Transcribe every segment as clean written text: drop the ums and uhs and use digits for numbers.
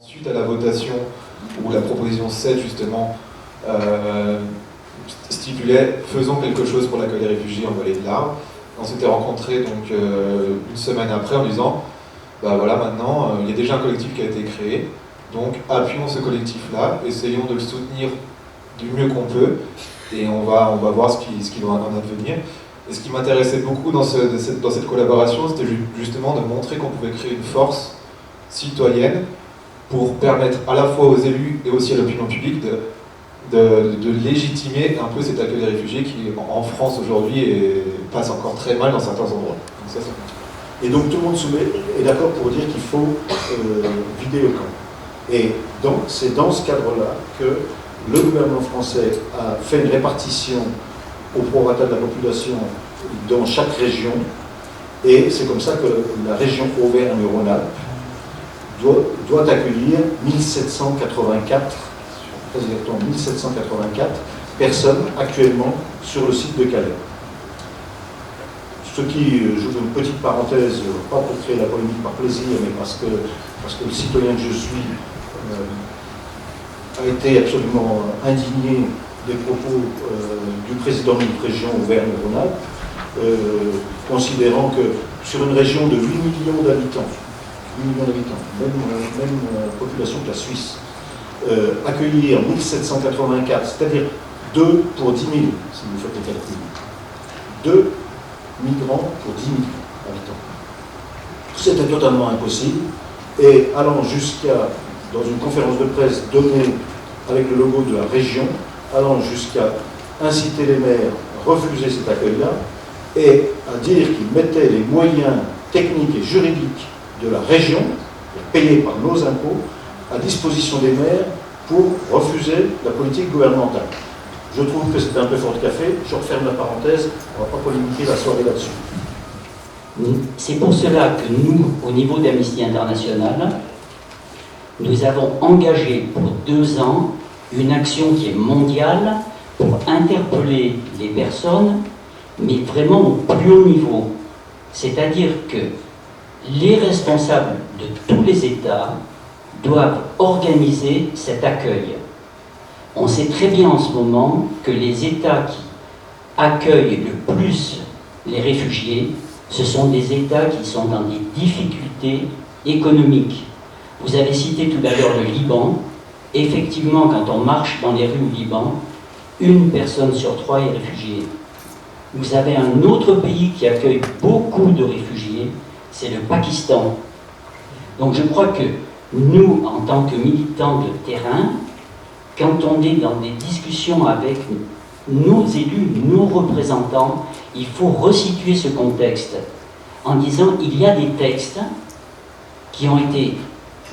Suite à la votation où la proposition 7 justement stipulait faisons quelque chose pour l'accueil des réfugiés en vallée de l'Arve. On s'était rencontrés donc une semaine après en disant bah voilà, maintenant il y a déjà un collectif qui a été créé, donc appuyons ce collectif-là, essayons de le soutenir du mieux qu'on peut et on va voir ce qui va en advenir. Et ce qui m'intéressait beaucoup dans cette collaboration, c'était justement de montrer qu'on pouvait créer une force citoyenne pour permettre à la fois aux élus et aussi à l'opinion publique de légitimer un peu cet accueil des réfugiés qui, en France aujourd'hui, passe encore très mal dans certains endroits. Donc ça, et donc tout le monde est d'accord pour dire qu'il faut vider le camp. Et donc c'est dans ce cadre-là que le gouvernement français a fait une répartition au prorata de la population dans chaque région. Et c'est comme ça que la région Auvergne-Rhône-Alpes doit accueillir 1784 personnes actuellement sur le site de Calais. Ce qui, j'ouvre une petite parenthèse, pas pour créer la polémique par plaisir, mais parce que le citoyen que je suis a été absolument indigné des propos du président de notre région Auvergne-Rhône-Alpes, considérant que sur une région de 8 millions d'habitants, même population que la Suisse, accueillir 1784, c'est-à-dire 2 pour 10 000, si vous faites les calculs, 2 migrants pour 10 000 habitants. C'était totalement impossible, et allant jusqu'à, dans une conférence de presse donnée avec le logo de la région, allant jusqu'à inciter les maires à refuser cet accueil-là, et à dire qu'ils mettaient les moyens techniques et juridiques de la région, payés par nos impôts, à disposition des maires pour refuser la politique gouvernementale. Je trouve que c'est un peu fort de café, je referme la parenthèse, on ne va pas polémiquer la soirée là-dessus. C'est pour cela que nous, au niveau d'Amnesty International, nous avons engagé pour 2 ans une action qui est mondiale pour interpeller les personnes, mais vraiment au plus haut niveau. C'est-à-dire que les responsables de tous les États doivent organiser cet accueil. On sait très bien en ce moment que les États qui accueillent le plus les réfugiés, ce sont des États qui sont dans des difficultés économiques. Vous avez cité tout à l'heure le Liban. Effectivement, quand on marche dans les rues au Liban, 1 personne sur 3 est réfugiée. Vous avez un autre pays qui accueille beaucoup de réfugiés, c'est le Pakistan. Donc je crois que nous, en tant que militants de terrain, quand on est dans des discussions avec nos élus, nos représentants, il faut resituer ce contexte en disant il y a des textes qui ont été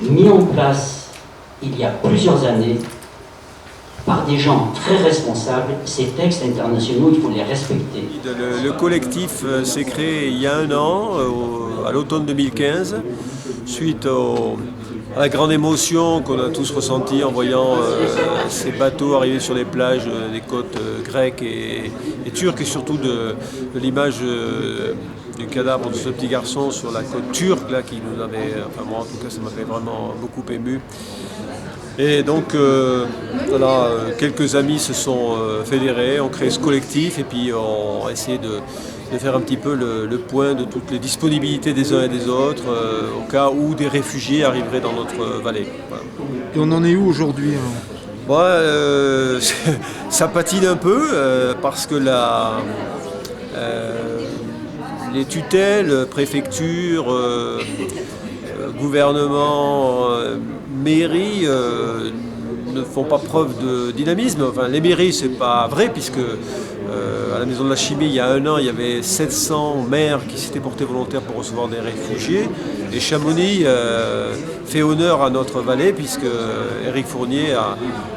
mis en place il y a plusieurs années par des gens très responsables. Ces textes internationaux, il faut les respecter. Le collectif s'est créé il y a 1 an, à l'automne 2015, suite à la grande émotion qu'on a tous ressentie en voyant ces bateaux arriver sur les plages des côtes grecques et turques, et surtout de l'image du cadavre de ce petit garçon sur la côte turque, là, qui nous avait, enfin moi en tout cas ça m'avait vraiment beaucoup ému. Et donc, voilà, quelques amis se sont fédérés, ont créé ce collectif et puis ont essayé de faire un petit peu le point de toutes les disponibilités des uns et des autres au cas où des réfugiés arriveraient dans notre vallée. Voilà. Et on en est où aujourd'hui ça patine un peu parce que les tutelles, préfecture, gouvernement, mairie ne font pas preuve de dynamisme. Enfin, les mairies, c'est pas vrai, puisque à la Maison de la Chimie, il y a 1 an, il y avait 700 maires qui s'étaient portés volontaires pour recevoir des réfugiés. Et Chamonix fait honneur à notre vallée, puisque Éric Fournier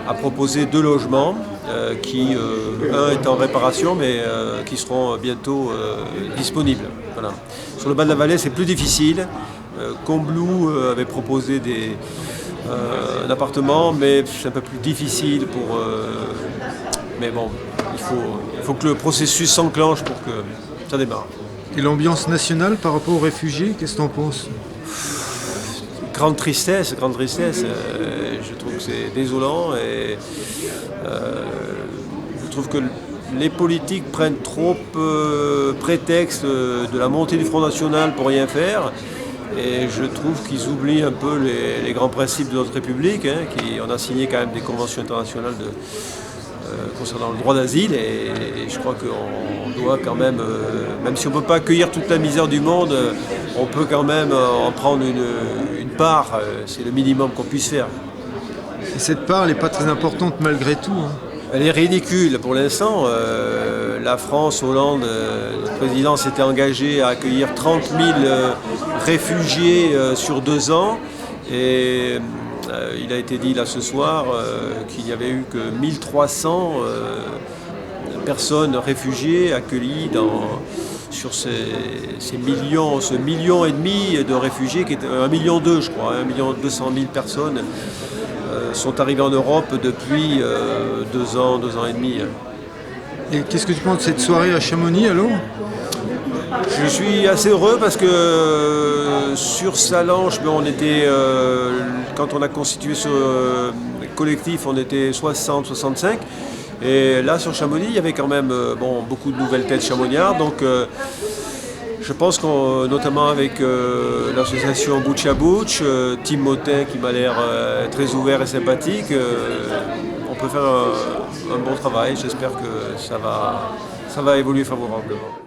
a proposé 2 logements, qui, un est en réparation, mais qui seront bientôt disponibles. Voilà. Sur le bas de la vallée, c'est plus difficile. Combloux avait proposé un appartement, mais c'est un peu plus difficile pour... mais bon, il faut que le processus s'enclenche pour que ça démarre. Et l'ambiance nationale par rapport aux réfugiés, qu'est-ce que tu en penses ? grande tristesse. Je trouve que c'est désolant et je trouve que les politiques prennent trop prétexte de la montée du Front National pour rien faire. Et je trouve qu'ils oublient un peu les grands principes de notre République, on a signé quand même des conventions internationales concernant le droit d'asile, et je crois qu'on doit quand même, même si on ne peut pas accueillir toute la misère du monde, on peut quand même en prendre une part, c'est le minimum qu'on puisse faire. Et cette part, elle n'est pas très importante malgré tout. Elle est ridicule pour l'instant. La France, Hollande, notre président s'était engagé à accueillir 30 000 réfugiés sur 2 ans. Et il a été dit là ce soir qu'il n'y avait eu que 1300 personnes réfugiées accueillies sur ce 1,5 million de réfugiés, qui étaient 1,2 million je crois, 1,2 million personnes sont arrivées en Europe depuis 2 ans et demi. Et qu'est-ce que tu penses de cette soirée à Chamonix alors? Je suis assez heureux parce que sur Salanches, on était, quand on a constitué ce collectif, on était 60-65. Et là, sur Chamonix, il y avait quand même beaucoup de nouvelles têtes chamonniardes. Donc, je pense qu'on, notamment avec l'association Butch à Butch, Tim Motin qui m'a l'air très ouvert et sympathique, on peut faire un bon travail. J'espère que ça va évoluer favorablement.